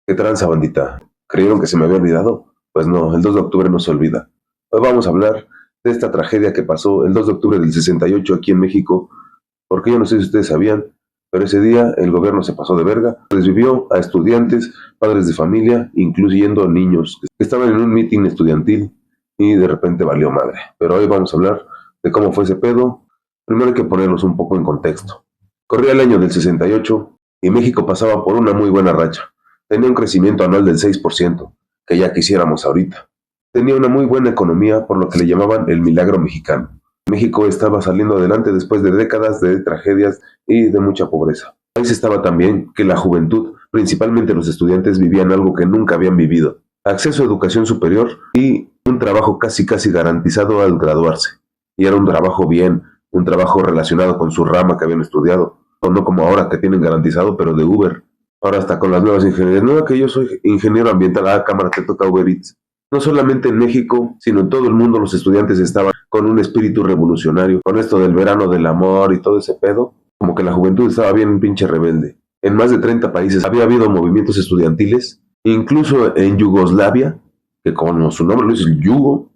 ¿Qué tranza, bandita? ¿Creyeron que se me había olvidado? Pues no, el 2 de octubre no se olvida. Hoy vamos a hablar de esta tragedia que pasó el 2 de octubre del 68 aquí en México, porque yo no sé si ustedes sabían, pero ese día el gobierno se pasó de verga, desvivió a estudiantes, padres de familia, incluyendo niños que estaban en un mitin estudiantil y de repente valió madre. Pero hoy vamos a hablar de cómo fue ese pedo. Primero hay que ponerlos un poco en contexto. Corría el año del 68 y México pasaba por una muy buena racha. Tenía un crecimiento anual del 6%, que ya quisiéramos ahorita. Tenía una muy buena economía, por lo que le llamaban el milagro mexicano. México estaba saliendo adelante después de décadas de tragedias y de mucha pobreza. El país estaba tan bien que la juventud, principalmente los estudiantes, vivían algo que nunca habían vivido: acceso a educación superior y un trabajo casi garantizado al graduarse. Y era un trabajo bien, un trabajo relacionado con su rama que habían estudiado, o no como ahora que tienen garantizado, pero de Uber. Ahora hasta con las nuevas ingenierías. No, que yo soy ingeniero ambiental. Ah, cámara, te toca Uber Eats. No solamente en México, sino en todo el mundo los estudiantes estaban con un espíritu revolucionario, con esto del verano del amor y todo ese pedo, como que la juventud estaba bien pinche rebelde. En más de 30 países había habido movimientos estudiantiles, incluso en Yugoslavia, que como su nombre lo dice,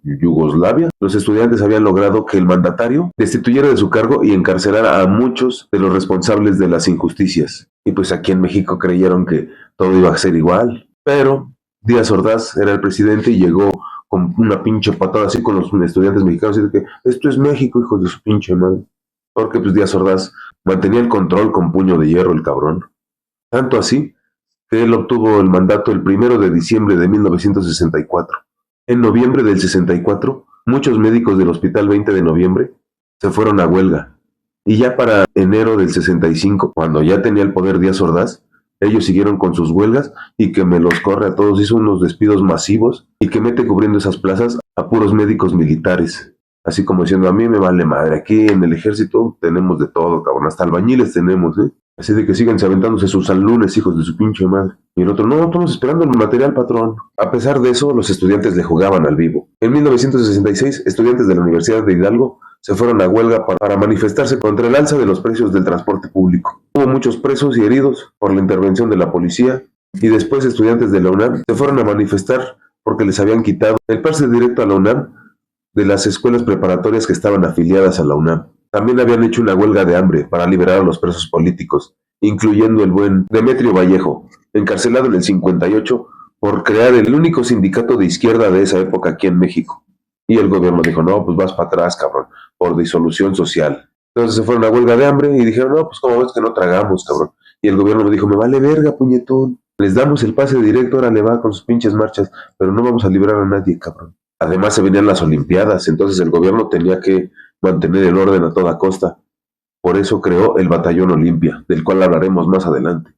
Yugoslavia, los estudiantes habían logrado que el mandatario destituyera de su cargo y encarcelara a muchos de los responsables de las injusticias. Y pues aquí en México creyeron que todo iba a ser igual, pero Díaz Ordaz era el presidente y llegó con una pinche patada así con los estudiantes mexicanos y de que esto es México, hijos de su pinche madre. Porque pues Díaz Ordaz mantenía el control con puño de hierro, el cabrón. Tanto así que él obtuvo el mandato el 1 de diciembre de 1964. En noviembre del 64, muchos médicos del Hospital 20 de Noviembre se fueron a huelga. Y ya para enero del 65, cuando ya tenía el poder Díaz Ordaz, ellos siguieron con sus huelgas y que me los corre a todos, hizo unos despidos masivos y que mete cubriendo esas plazas a puros médicos militares. Así como diciendo, a mí me vale madre, aquí en el ejército tenemos de todo, cabrón, hasta albañiles tenemos, ¿eh? Así de que sigan aventándose sus salones, hijos de su pinche madre. Y el otro, no, estamos esperando el material, patrón. A pesar de eso, los estudiantes le jugaban al vivo. En 1966, estudiantes de la Universidad de Hidalgo se fueron a huelga para manifestarse contra el alza de los precios del transporte público. Hubo muchos presos y heridos por la intervención de la policía, y después estudiantes de la UNAM se fueron a manifestar porque les habían quitado el pase directo a la UNAM de las escuelas preparatorias que estaban afiliadas a la UNAM. También habían hecho una huelga de hambre para liberar a los presos políticos, incluyendo el buen Demetrio Vallejo, encarcelado en el 58 por crear el único sindicato de izquierda de esa época aquí en México. Y el gobierno dijo, no, pues vas para atrás, cabrón, por disolución social. Entonces se fueron a huelga de hambre y dijeron, no, pues cómo ves que no tragamos, cabrón. Y el gobierno me dijo, me vale verga, puñetón. Les damos el pase directo, ahora le va con sus pinches marchas, pero no vamos a liberar a nadie, cabrón. Además se venían las Olimpiadas, entonces el gobierno tenía que mantener el orden a toda costa. Por eso creó el Batallón Olimpia, del cual hablaremos más adelante.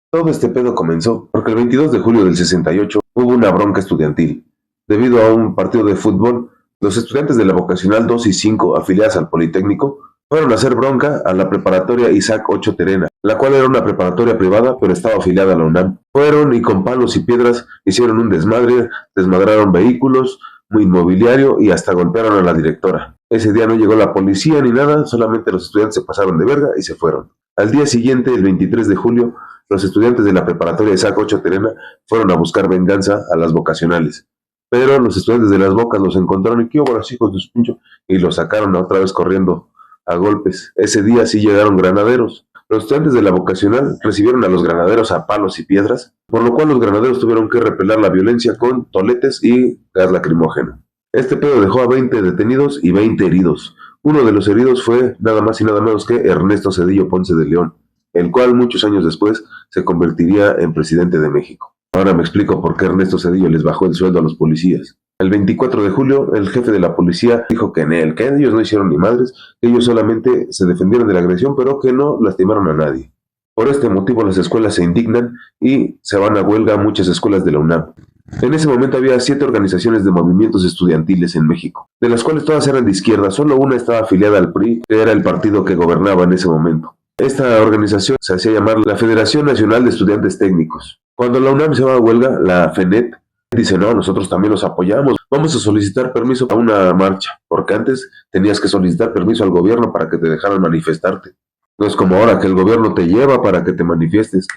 Todo este pedo comenzó porque el 22 de julio del 68 hubo una bronca estudiantil. Debido a un partido de fútbol, los estudiantes de la vocacional 2 y 5 afiliadas al Politécnico fueron a hacer bronca a la preparatoria Isaac Ocho Terena, la cual era una preparatoria privada pero estaba afiliada a la UNAM. Fueron y con palos y piedras hicieron un desmadre, desmadraron vehículos, inmobiliario y hasta golpearon a la directora. Ese día no llegó la policía ni nada, solamente los estudiantes se pasaron de verga y se fueron. Al día siguiente, el 23 de julio, los estudiantes de la preparatoria Isaac Ocho Terena fueron a buscar venganza a las vocacionales. Pero los estudiantes de las bocas los encontraron y ¿qué hubo, los hijos de su pincho? Y los sacaron otra vez corriendo a golpes. Ese día sí llegaron granaderos. Los estudiantes de la vocacional recibieron a los granaderos a palos y piedras, por lo cual los granaderos tuvieron que repeler la violencia con toletes y gas lacrimógeno. Este pedo dejó a 20 detenidos y 20 heridos. Uno de los heridos fue nada más y nada menos que Ernesto Zedillo Ponce de León, el cual muchos años después se convertiría en presidente de México. Ahora me explico por qué Ernesto Zedillo les bajó el sueldo a los policías. El 24 de julio, el jefe de la policía dijo que ellos no hicieron ni madres, que ellos solamente se defendieron de la agresión, pero que no lastimaron a nadie. Por este motivo las escuelas se indignan y se van a huelga a muchas escuelas de la UNAM. En ese momento había 7 organizaciones de movimientos estudiantiles en México, de las cuales todas eran de izquierda, solo una estaba afiliada al PRI, que era el partido que gobernaba en ese momento. Esta organización se hacía llamar la Federación Nacional de Estudiantes Técnicos. Cuando la UNAM se va a huelga, la FENET dice, no, nosotros también los apoyamos, vamos a solicitar permiso para una marcha, porque antes tenías que solicitar permiso al gobierno para que te dejaran manifestarte. No es como ahora que el gobierno te lleva para que te manifiestes.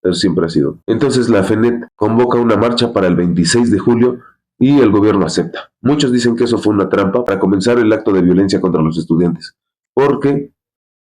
Eso siempre ha sido. Entonces la FENET convoca una marcha para el 26 de julio y el gobierno acepta. Muchos dicen que eso fue una trampa para comenzar el acto de violencia contra los estudiantes, porque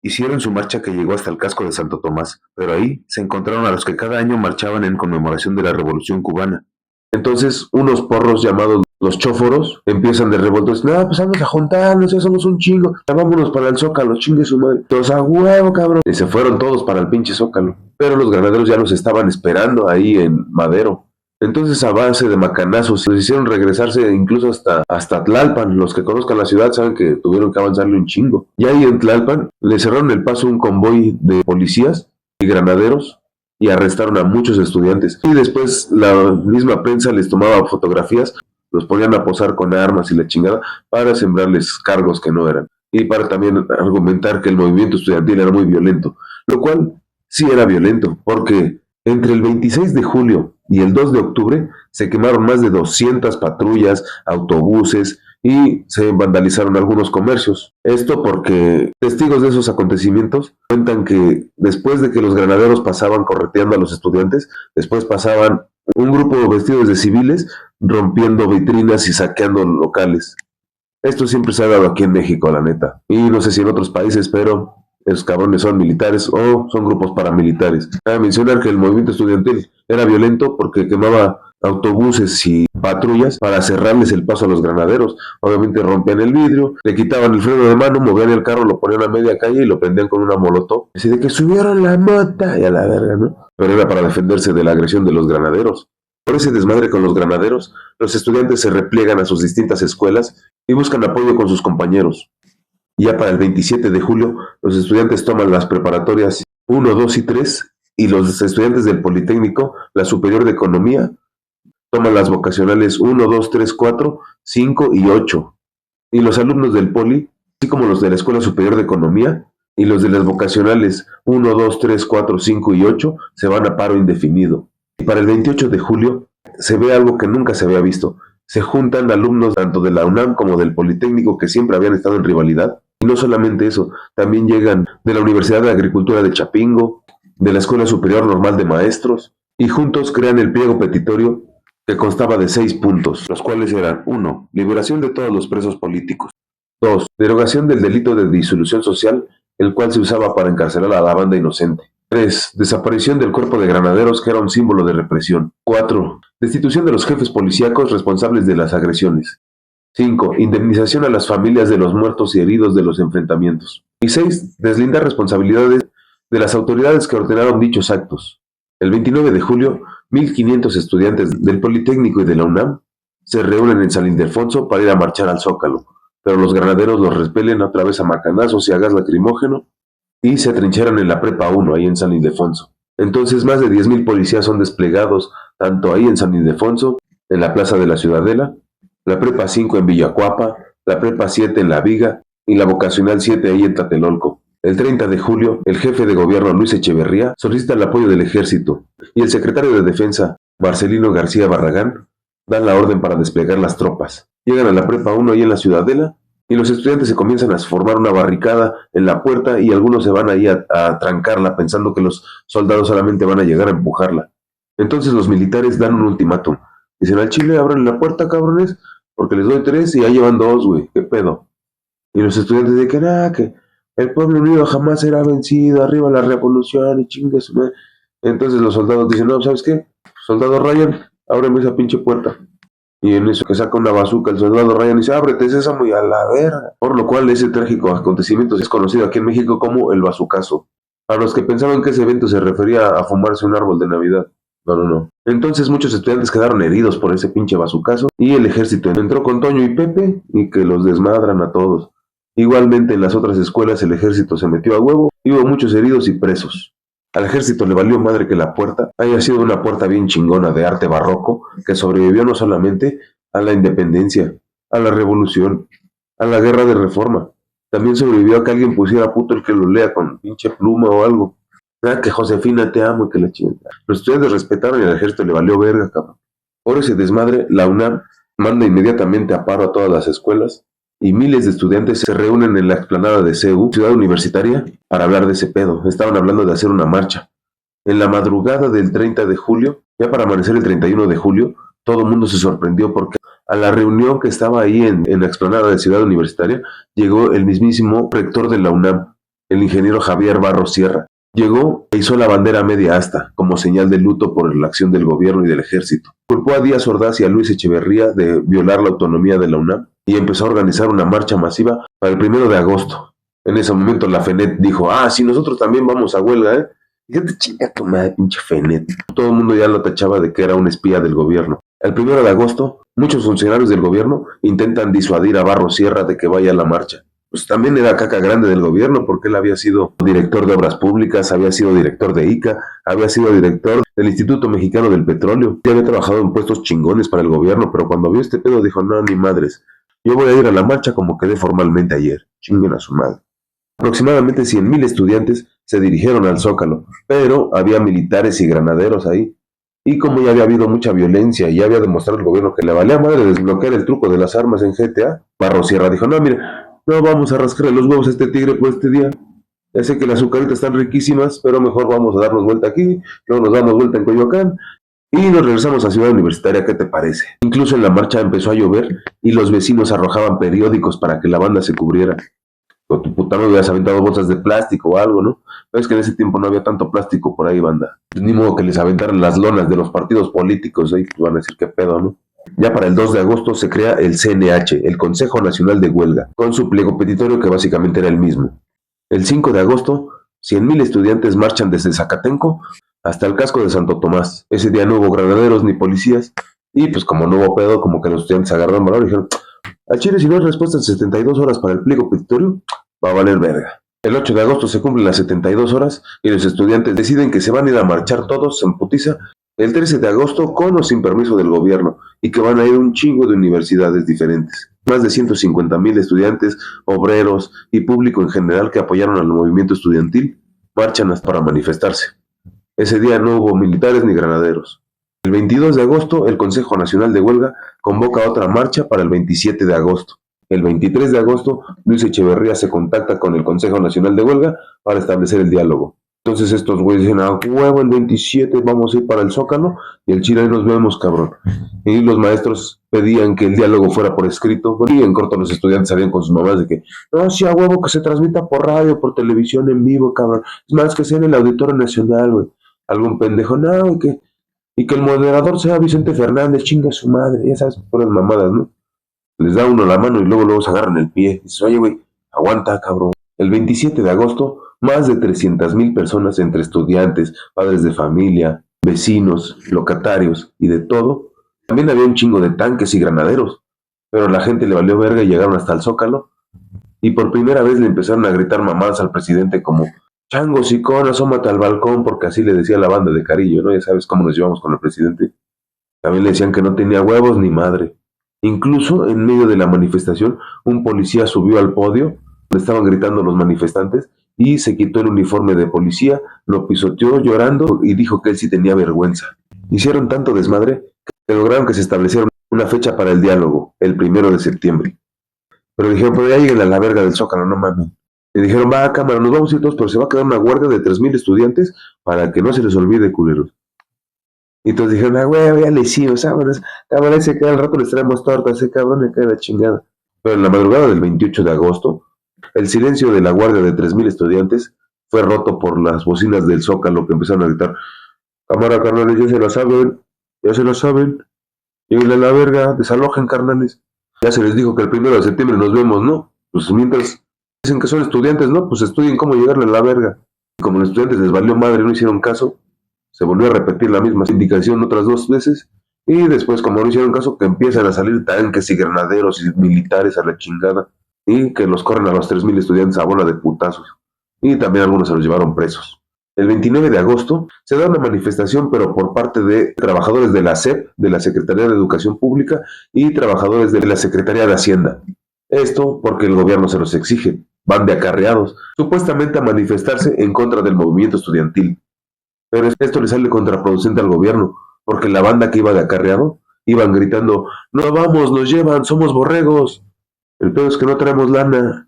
hicieron su marcha que llegó hasta el casco de Santo Tomás, pero ahí se encontraron a los que cada año marchaban en conmemoración de la Revolución Cubana. Entonces, unos porros llamados los chóforos empiezan de revoltos. No, pues vamos a juntarnos, ya somos un chingo. Ya vámonos para el Zócalo, chingue su madre. Todos a huevo, cabrón. Y se fueron todos para el pinche Zócalo. Pero los granaderos ya los estaban esperando ahí en Madero. Entonces, a base de macanazos, les hicieron regresarse incluso hasta Tlalpan. Los que conozcan la ciudad saben que tuvieron que avanzarle un chingo. Y ahí en Tlalpan le cerraron el paso a un convoy de policías y granaderos y arrestaron a muchos estudiantes. Y después la misma prensa les tomaba fotografías, los ponían a posar con armas y la chingada para sembrarles cargos que no eran. Y para también argumentar que el movimiento estudiantil era muy violento. Lo cual sí era violento, porque entre el 26 de julio y el 2 de octubre se quemaron más de 200 patrullas, autobuses y se vandalizaron algunos comercios. Esto porque testigos de esos acontecimientos cuentan que después de que los granaderos pasaban correteando a los estudiantes, después pasaban un grupo vestidos de civiles rompiendo vitrinas y saqueando locales. Esto siempre se ha dado aquí en México, la neta. Y no sé si en otros países, pero esos cabrones son militares o son grupos paramilitares. Cabe mencionar que el movimiento estudiantil era violento porque quemaba autobuses y patrullas para cerrarles el paso a los granaderos. Obviamente rompían el vidrio, le quitaban el freno de mano, movían el carro, lo ponían a media calle y lo prendían con una molotov. Así de que subieron la mota y a la verga, ¿no? Pero era para defenderse de la agresión de los granaderos. Por ese desmadre con los granaderos, los estudiantes se repliegan a sus distintas escuelas y buscan apoyo con sus compañeros. Ya para el 27 de julio, los estudiantes toman las preparatorias 1, 2 y 3 y los estudiantes del Politécnico, la Superior de Economía, toman las vocacionales 1, 2, 3, 4, 5 y 8. Y los alumnos del Poli, así como los de la Escuela Superior de Economía y los de las vocacionales 1, 2, 3, 4, 5 y 8, se van a paro indefinido. Y para el 28 de julio se ve algo que nunca se había visto. Se juntan alumnos tanto de la UNAM como del Politécnico que siempre habían estado en rivalidad. Y no solamente eso, también llegan de la Universidad de Agricultura de Chapingo, de la Escuela Superior Normal de Maestros, y juntos crean el pliego petitorio que constaba de 6 puntos, los cuales eran: 1. Liberación de todos los presos políticos. 2. Derogación del delito de disolución social, el cual se usaba para encarcelar a la banda inocente. 3. Desaparición del cuerpo de granaderos, que era un símbolo de represión. 4. Destitución de los jefes policíacos responsables de las agresiones. 5. Indemnización a las familias de los muertos y heridos de los enfrentamientos. Y 6. Deslindar responsabilidades de las autoridades que ordenaron dichos actos. El 29 de julio, 1.500 estudiantes del Politécnico y de la UNAM se reúnen en San Ildefonso para ir a marchar al Zócalo, pero los granaderos los repelen otra vez a macanazos y a gas lacrimógeno y se atrincheran en la Prepa 1, ahí en San Ildefonso. Entonces más de 10.000 policías son desplegados tanto ahí en San Ildefonso, en la Plaza de la Ciudadela, la Prepa 5 en Villacuapa, la Prepa 7 en La Viga y la Vocacional 7 ahí en Tlatelolco. El 30 de julio, el jefe de gobierno Luis Echeverría solicita el apoyo del ejército y el secretario de Defensa, Marcelino García Barragán, dan la orden para desplegar las tropas. Llegan a la Prepa 1 ahí en la Ciudadela y los estudiantes se comienzan a formar una barricada en la puerta y algunos se van ahí a trancarla pensando que los soldados solamente van a llegar a empujarla. Entonces los militares dan un ultimátum. Dicen: al chile abran la puerta, cabrones, porque les doy 3 y ya llevan 2, güey. ¿Qué pedo? Y los estudiantes de que el pueblo unido jamás será vencido, arriba la revolución y chingue su madre. Entonces los soldados dicen: no, ¿sabes qué? Soldado Ryan, ábreme esa pinche puerta. Y en eso que saca una bazuca el soldado Ryan dice: ábrete, Sésamo, y a la verga. Por lo cual ese trágico acontecimiento es conocido aquí en México como el bazucazo. A los que pensaban que ese evento se refería a fumarse un árbol de Navidad. No. Entonces muchos estudiantes quedaron heridos por ese pinche bazucazo y el ejército entró con Toño y Pepe y que los desmadran a todos. Igualmente en las otras escuelas el ejército se metió a huevo y hubo muchos heridos y presos. Al ejército le valió madre que la puerta haya sido una puerta bien chingona de arte barroco que sobrevivió no solamente a la independencia, a la revolución, a la guerra de reforma. También sobrevivió a que alguien pusiera puto el que lo lea con pinche pluma o algo. Que Josefina te amo y que la chingada. Los estudiantes respetaron y al ejército le valió verga, cabrón. Por ese desmadre, la UNAM manda inmediatamente a paro a todas las escuelas y miles de estudiantes se reúnen en la explanada de CEU, Ciudad Universitaria, para hablar de ese pedo. Estaban hablando de hacer una marcha. En la madrugada del 30 de julio, ya para amanecer el 31 de julio, todo el mundo se sorprendió porque a la reunión que estaba ahí en la explanada de Ciudad Universitaria llegó el mismísimo rector de la UNAM, el ingeniero Javier Barros Sierra. Llegó e hizo la bandera media asta, como señal de luto por la acción del gobierno y del ejército. Culpó a Díaz Ordaz y a Luis Echeverría de violar la autonomía de la UNAM y empezó a organizar una marcha masiva para el 1 de agosto. En ese momento la FENET dijo, si nosotros también vamos a huelga, ¿eh? Ya te chinga tu madre, pinche FENET. Todo el mundo ya lo tachaba de que era un espía del gobierno. El 1 de agosto, muchos funcionarios del gobierno intentan disuadir a Barros Sierra de que vaya a la marcha. Pues también era caca grande del gobierno porque él había sido director de Obras Públicas, había sido director de ICA, había sido director del Instituto Mexicano del Petróleo, ya había trabajado en puestos chingones para el gobierno, pero cuando vio este pedo dijo, no, ni madres, yo voy a ir a la marcha como quedé formalmente ayer, chinguen a su madre. Aproximadamente 100,000 estudiantes se dirigieron al Zócalo, pero había militares y granaderos ahí. Y como ya había habido mucha violencia y ya había demostrado el gobierno que le valía madre desbloquear el truco de las armas en GTA, Barros Sierra dijo, no, mire, no vamos a rascarle los huevos a este tigre por este día. Ya sé que las azucaritas están riquísimas, pero mejor vamos a darnos vuelta aquí, luego nos damos vuelta en Coyoacán y nos regresamos a Ciudad Universitaria, ¿qué te parece? Incluso en la marcha empezó a llover y los vecinos arrojaban periódicos para que la banda se cubriera. Con tu puta no hubieras aventado bolsas de plástico o algo, ¿no? Pero es que en ese tiempo no había tanto plástico por ahí, banda. Ni modo que les aventaran las lonas de los partidos políticos, ahí van a decir qué pedo, ¿no? Ya para el 2 de agosto se crea el CNH, el Consejo Nacional de Huelga, con su pliego petitorio que básicamente era el mismo. El 5 de agosto, 100,000 estudiantes marchan desde Zacatenco hasta el casco de Santo Tomás. Ese día no hubo granaderos ni policías, y pues como no hubo pedo, como que los estudiantes agarraron valor y dijeron, al Chile si no hay respuesta en 72 horas para el pliego petitorio, va a valer verga. El 8 de agosto se cumplen las 72 horas y los estudiantes deciden que se van a ir a marchar todos en putiza el 13 de agosto con o sin permiso del gobierno y que van a ir un chingo de universidades diferentes. Más de 150,000 estudiantes, obreros y público en general que apoyaron al movimiento estudiantil marchan hasta para manifestarse. Ese día no hubo militares ni granaderos. El 22 de agosto el Consejo Nacional de Huelga convoca otra marcha para el 27 de agosto. El 23 de agosto, Luis Echeverría se contacta con el Consejo Nacional de Huelga para establecer el diálogo. Entonces estos güeyes dicen, huevo, el 27 vamos a ir para el Zócalo y el Chile ahí nos vemos, cabrón. Y los maestros pedían que el diálogo fuera por escrito y en corto los estudiantes salían con sus mamás de que, no, sí, a huevo, que se transmita por radio, por televisión en vivo, cabrón. Es más, que sea en el Auditorio Nacional, güey. Algún pendejo, no, y que el moderador sea Vicente Fernández, chinga su madre, ya sabes, puras mamadas, ¿no? Les da uno la mano y luego se agarran el pie. Dices, oye, güey, aguanta, cabrón. El 27 de agosto, más de 300,000 personas entre estudiantes, padres de familia, vecinos, locatarios y de todo. También había un chingo de tanques y granaderos, pero la gente le valió verga y llegaron hasta el Zócalo. Y por primera vez le empezaron a gritar mamadas al presidente como, chango, sicón, asómate al balcón, porque así le decía la banda de Carillo, ¿no? Ya sabes cómo nos llevamos con el presidente. También le decían que no tenía huevos ni madre. Incluso en medio de la manifestación, un policía subió al podio, donde estaban gritando los manifestantes, y se quitó el uniforme de policía, lo pisoteó llorando y dijo que él sí tenía vergüenza. Hicieron tanto desmadre que lograron que se estableciera una fecha para el diálogo, el 1 de septiembre. Pero dijeron, pero ya lleguen a la verga del Zócalo, no mames. Y dijeron, va, cámara, nos vamos a ir todos, pero se va a quedar una guardia de 3,000 estudiantes para que no se les olvide, culeros. Y entonces dijeron, güey, ya le hicimos, vámonos, cabrón, ese que al rato les traemos torta, ese cabrón le cae la chingada. Pero en la madrugada del 28 de agosto, el silencio de la guardia de 3,000 estudiantes fue roto por las bocinas del Zócalo que empezaron a gritar, cámara, carnales, ya se lo saben, lleguen a la verga, desalojen, carnales. Ya se les dijo que el 1 de septiembre nos vemos, ¿no? Pues mientras dicen que son estudiantes, ¿no? Pues estudien cómo llegarle a la verga. Y como los estudiantes les valió madre, no hicieron caso, se volvió a repetir la misma indicación otras 2 veces, y después, como no hicieron caso, que empiezan a salir tanques y granaderos y militares a la chingada, y que los corren a los 3,000 estudiantes a bola de putazos, y también algunos se los llevaron presos. El 29 de agosto se da una manifestación, pero por parte de trabajadores de la SEP, de la Secretaría de Educación Pública, y trabajadores de la Secretaría de Hacienda. Esto porque el gobierno se los exige, van de acarreados, supuestamente a manifestarse en contra del movimiento estudiantil. Pero esto le sale contraproducente al gobierno, porque la banda que iba de acarreado iban gritando, no vamos, nos llevan, somos borregos. El peor es que no traemos lana.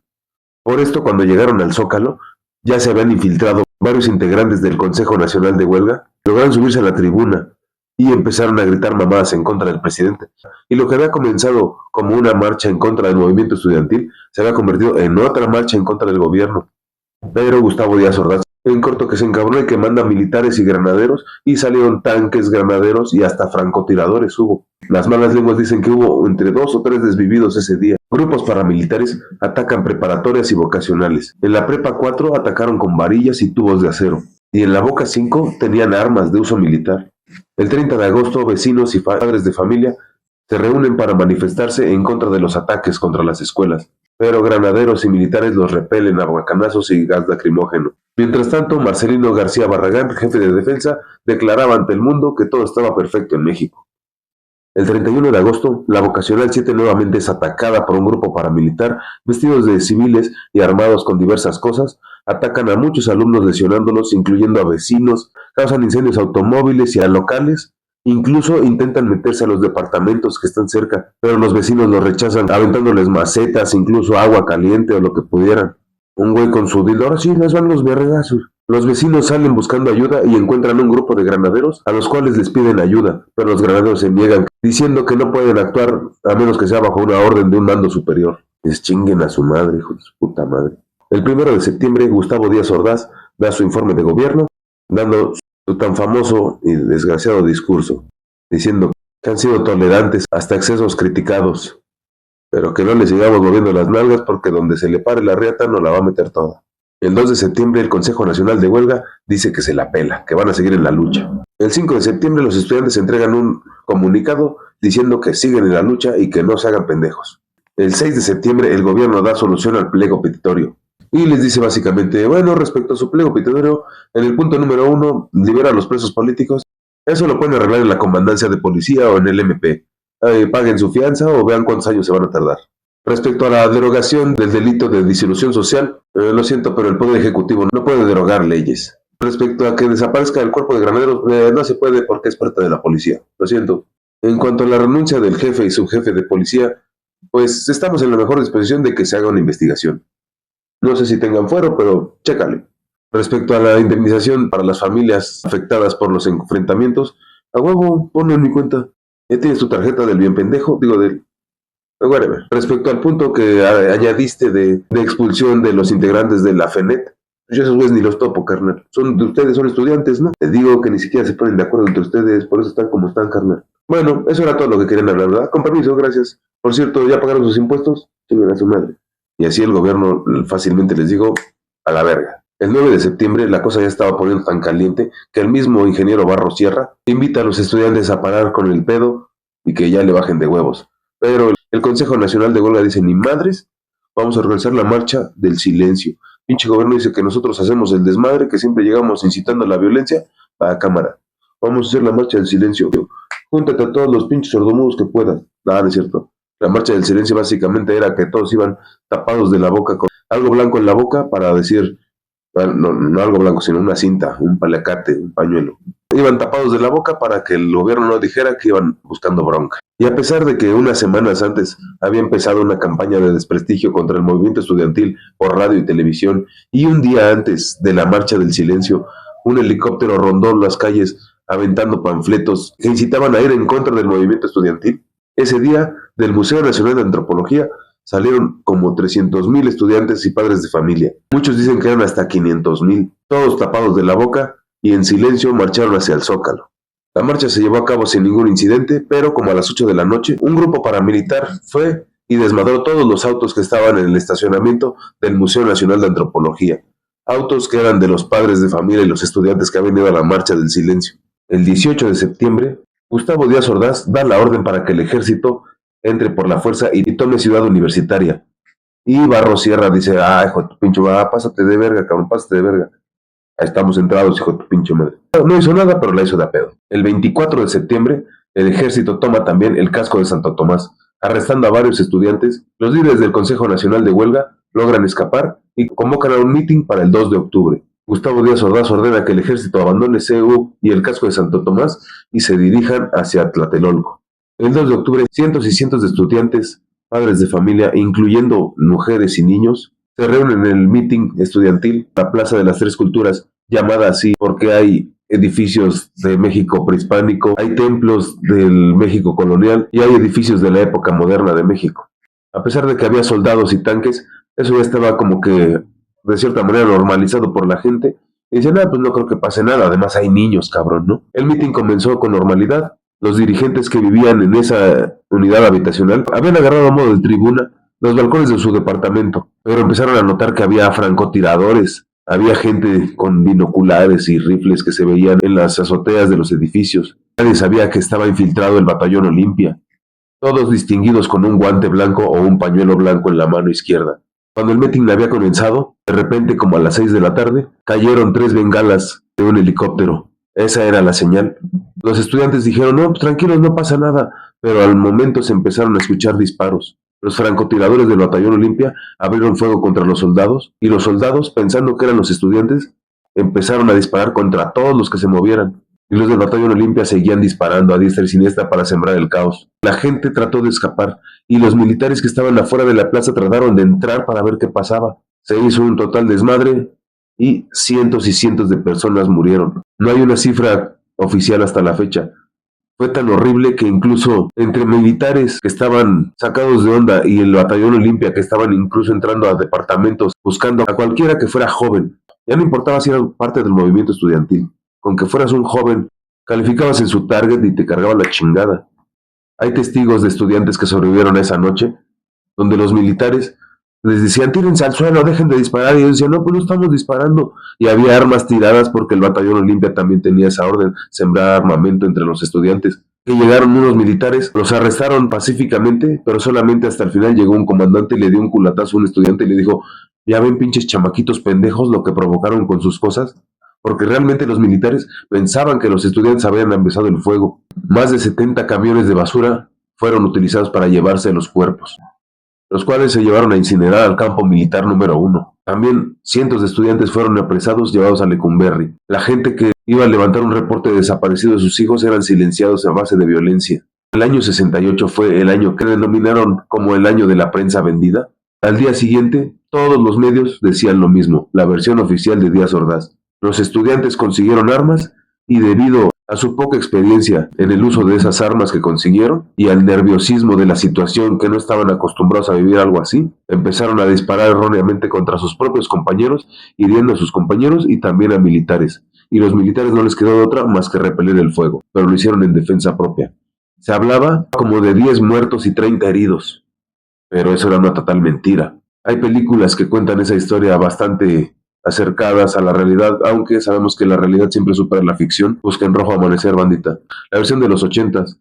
Por esto, cuando llegaron al Zócalo, ya se habían infiltrado varios integrantes del Consejo Nacional de Huelga lograron subirse a la tribuna y empezaron a gritar mamadas en contra del presidente. Y lo que había comenzado como una marcha en contra del movimiento estudiantil se había convertido en otra marcha en contra del gobierno. Pero Gustavo Díaz Ordaz, en corto, que se encabronó y que manda militares y granaderos, y salieron tanques, granaderos y hasta francotiradores hubo. Las malas lenguas dicen que hubo entre 2 o 3 desvividos ese día. Grupos paramilitares atacan preparatorias y vocacionales. En la Prepa 4 atacaron con varillas y tubos de acero. Y en la Boca 5 tenían armas de uso militar. El 30 de agosto, vecinos y padres de familia se reúnen para manifestarse en contra de los ataques contra las escuelas, pero granaderos y militares los repelen a guacanazos y gas lacrimógeno. Mientras tanto, Marcelino García Barragán, jefe de defensa, declaraba ante el mundo que todo estaba perfecto en México. El 31 de agosto, la Vocacional 7 nuevamente es atacada por un grupo paramilitar vestidos de civiles y armados con diversas cosas. Atacan a muchos alumnos lesionándolos, incluyendo a vecinos, causan incendios a automóviles y a locales. Incluso intentan meterse a los departamentos que están cerca, pero los vecinos los rechazan, aventándoles macetas, incluso agua caliente o lo que pudieran. Un güey con su dildo, ahora sí les van los vergazos. Los vecinos salen buscando ayuda y encuentran un grupo de granaderos a los cuales les piden ayuda, pero los granaderos se niegan, diciendo que no pueden actuar a menos que sea bajo una orden de un mando superior. Les chinguen a su madre, hijo de su puta madre. El 1 de septiembre, Gustavo Díaz Ordaz da su informe de gobierno, dando su tan famoso y desgraciado discurso, diciendo que han sido tolerantes hasta excesos criticados, pero que no le sigamos moviendo las nalgas porque donde se le pare la riata no la va a meter toda. El 2 de septiembre el Consejo Nacional de Huelga dice que se la pela, que van a seguir en la lucha. El 5 de septiembre los estudiantes entregan un comunicado diciendo que siguen en la lucha y que no se hagan pendejos. El 6 de septiembre el gobierno da solución al pliego petitorio y les dice básicamente, bueno, respecto a su pliego petitorio, en el punto número 1, libera a los presos políticos. Eso lo pueden arreglar en la comandancia de policía o en el MP. Paguen su fianza o vean cuántos años se van a tardar. Respecto a la derogación del delito de disolución social, lo siento, pero el Poder Ejecutivo no puede derogar leyes. Respecto a que desaparezca el cuerpo de granaderos, no se puede porque es parte de la policía. Lo siento. En cuanto a la renuncia del jefe y subjefe de policía, pues estamos en la mejor disposición de que se haga una investigación. No sé si tengan fuero, pero chécale. Respecto a la indemnización para las familias afectadas por los enfrentamientos, a huevo, ponlo en mi cuenta. Ya tienes tu tarjeta del bien pendejo, digo del... Whatever. Respecto al punto que añadiste de expulsión de los integrantes de la FENET, yo esos güeyes ni los topo, carnal. Son de ustedes, son estudiantes, ¿no? Te digo que ni siquiera se ponen de acuerdo entre ustedes, por eso están como están, carnal. Bueno, eso era todo lo que querían hablar, ¿verdad? Con permiso, gracias. Por cierto, ¿ya pagaron sus impuestos? Chinguen a su madre. Y así el gobierno fácilmente les digo, a la verga. El 9 de septiembre la cosa ya estaba poniendo tan caliente que el mismo ingeniero Barros Sierra invita a los estudiantes a parar con el pedo y que ya le bajen de huevos. Pero el Consejo Nacional de Huelga dice, ni madres, vamos a organizar la marcha del silencio. Pinche gobierno dice que nosotros hacemos el desmadre, que siempre llegamos incitando a la violencia. A cámara, vamos a hacer la marcha del silencio. Júntate a todos los pinches sordomudos que puedas. Nada, no es cierto. La marcha del silencio básicamente era que todos iban tapados de la boca con algo blanco en la boca para decir, no algo blanco, sino una cinta, un paliacate, un pañuelo. Iban tapados de la boca para que el gobierno no dijera que iban buscando bronca. Y a pesar de que unas semanas antes había empezado una campaña de desprestigio contra el movimiento estudiantil por radio y televisión, y un día antes de la marcha del silencio, un helicóptero rondó las calles aventando panfletos que incitaban a ir en contra del movimiento estudiantil, ese día del Museo Nacional de Antropología salieron como 300,000 estudiantes y padres de familia. Muchos dicen que eran hasta 500,000, todos tapados de la boca, y en silencio marcharon hacia el Zócalo. La marcha se llevó a cabo sin ningún incidente, pero como a las 8 de la noche, un grupo paramilitar fue y desmadró todos los autos que estaban en el estacionamiento del Museo Nacional de Antropología. Autos que eran de los padres de familia y los estudiantes que habían ido a la marcha del silencio. El 18 de septiembre, Gustavo Díaz Ordaz da la orden para que el ejército entre por la fuerza y tome Ciudad Universitaria. Y Barros Sierra dice, hijo de tu pinche, pásate de verga, cabrón, pásate de verga. Ahí estamos entrados, hijo de tu pinche madre. No hizo nada, pero la hizo de a pedo. El 24 de septiembre, el ejército toma también el casco de Santo Tomás, arrestando a varios estudiantes. Los líderes del Consejo Nacional de Huelga logran escapar y convocan a un mitin para el 2 de octubre. Gustavo Díaz Ordaz ordena que el ejército abandone CU y el casco de Santo Tomás y se dirijan hacia Tlatelolco. El 2 de octubre, cientos y cientos de estudiantes, padres de familia, incluyendo mujeres y niños, se reúnen en el mitin estudiantil, la Plaza de las Tres Culturas, llamada así porque hay edificios de México prehispánico, hay templos del México colonial y hay edificios de la época moderna de México. A pesar de que había soldados y tanques, eso ya estaba como que de cierta manera normalizado por la gente. Y dicen, pues no creo que pase nada, además hay niños, cabrón, ¿no? El mitin comenzó con normalidad. Los dirigentes que vivían en esa unidad habitacional habían agarrado a modo de tribuna los balcones de su departamento, pero empezaron a notar que había francotiradores, había gente con binoculares y rifles que se veían en las azoteas de los edificios. Nadie sabía que estaba infiltrado el batallón Olimpia, todos distinguidos con un guante blanco o un pañuelo blanco en la mano izquierda. Cuando el meeting había comenzado, de repente, como a las 6 de la tarde, cayeron 3 bengalas de un helicóptero. Esa era la señal. Los estudiantes dijeron, no, pues tranquilos, no pasa nada, pero al momento se empezaron a escuchar disparos. Los francotiradores del batallón Olimpia abrieron fuego contra los soldados, y los soldados, pensando que eran los estudiantes, empezaron a disparar contra todos los que se movieran. Y los del batallón Olimpia seguían disparando a diestra y siniestra para sembrar el caos. La gente trató de escapar, y los militares que estaban afuera de la plaza trataron de entrar para ver qué pasaba. Se hizo un total desmadre, y cientos de personas murieron. No hay una cifra oficial hasta la fecha. Fue tan horrible que incluso entre militares que estaban sacados de onda y el batallón Olimpia que estaban incluso entrando a departamentos buscando a cualquiera que fuera joven, ya no importaba si era parte del movimiento estudiantil, con que fueras un joven, calificabas en su target y te cargaba la chingada. Hay testigos de estudiantes que sobrevivieron a esa noche, donde los militares les decían, tírense al suelo, dejen de disparar, y ellos decían, no, pues no estamos disparando, y había armas tiradas porque el batallón Olimpia también tenía esa orden, sembrar armamento entre los estudiantes. Que llegaron unos militares, los arrestaron pacíficamente, pero solamente hasta el final llegó un comandante y le dio un culatazo a un estudiante y le dijo, ya ven pinches chamaquitos pendejos lo que provocaron con sus cosas, porque realmente los militares pensaban que los estudiantes habían empezado el fuego. Más de 70 camiones de basura fueron utilizados para llevarse los cuerpos, los cuales se llevaron a incinerar al campo militar número 1. También cientos de estudiantes fueron apresados, llevados a Lecumberri. La gente que iba a levantar un reporte de desaparecido de sus hijos eran silenciados a base de violencia. El año 68 fue el año que denominaron como el año de la prensa vendida. Al día siguiente, todos los medios decían lo mismo, la versión oficial de Díaz Ordaz. Los estudiantes consiguieron armas y debido a su poca experiencia en el uso de esas armas que consiguieron y al nerviosismo de la situación, que no estaban acostumbrados a vivir algo así, empezaron a disparar erróneamente contra sus propios compañeros, hiriendo a sus compañeros y también a militares. Y los militares no les quedó otra más que repeler el fuego, pero lo hicieron en defensa propia. Se hablaba como de 10 muertos y 30 heridos, pero eso era una total mentira. Hay películas que cuentan esa historia bastante acercadas a la realidad, aunque sabemos que la realidad siempre supera la ficción. Busquen Rojo Amanecer, bandita. La versión de los 80s.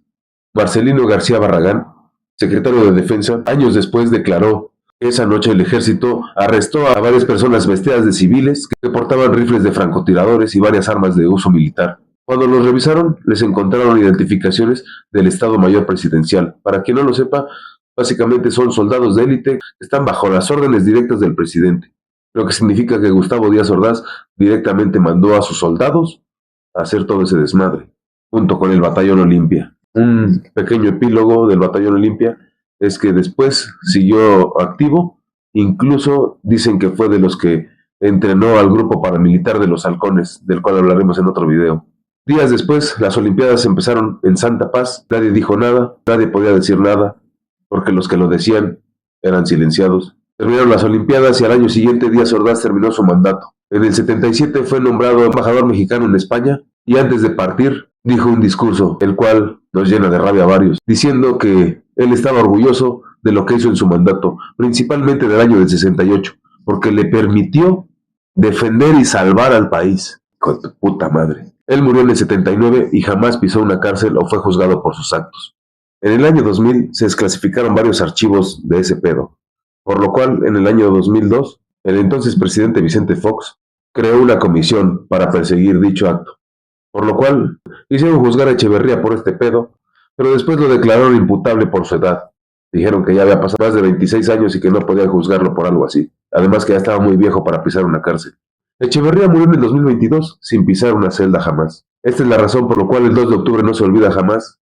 Marcelino García Barragán, secretario de Defensa, años después declaró que esa noche el ejército arrestó a varias personas vestidas de civiles que portaban rifles de francotiradores y varias armas de uso militar. Cuando los revisaron, les encontraron identificaciones del Estado Mayor Presidencial. Para quien no lo sepa, básicamente son soldados de élite que están bajo las órdenes directas del presidente, lo que significa que Gustavo Díaz Ordaz directamente mandó a sus soldados a hacer todo ese desmadre, junto con el batallón Olimpia. Un pequeño epílogo del batallón Olimpia es que después siguió activo, incluso dicen que fue de los que entrenó al grupo paramilitar de los Halcones, del cual hablaremos en otro video. Días después, las Olimpiadas empezaron en Santa Paz, nadie dijo nada, nadie podía decir nada, porque los que lo decían eran silenciados. Terminaron las Olimpiadas y al año siguiente Díaz Ordaz terminó su mandato. En el 77 fue nombrado embajador mexicano en España y antes de partir dijo un discurso, el cual nos llena de rabia a varios, diciendo que él estaba orgulloso de lo que hizo en su mandato, principalmente del año del 68, porque le permitió defender y salvar al país. Con tu puta madre. Él murió en el 79 y jamás pisó una cárcel o fue juzgado por sus actos. En el año 2000 se desclasificaron varios archivos de ese pedo, por lo cual en el año 2002 el entonces presidente Vicente Fox creó una comisión para perseguir dicho acto, por lo cual hicieron juzgar a Echeverría por este pedo, pero después lo declararon imputable por su edad. Dijeron que ya había pasado más de 26 años y que no podían juzgarlo por algo así, además que ya estaba muy viejo para pisar una cárcel. Echeverría murió en el 2022 sin pisar una celda jamás. Esta es la razón por la cual el 2 de octubre no se olvida jamás.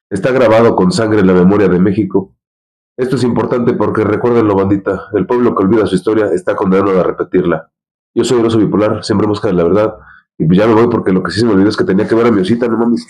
Está grabado con sangre en la memoria de México. Esto es importante porque recuérdenlo, bandita, el pueblo que olvida su historia está condenado a repetirla. Yo soy el oso bipolar, siempre en busca de la verdad. Y pues ya me voy porque lo que sí se me olvidó es que tenía que ver a mi osita, no mames.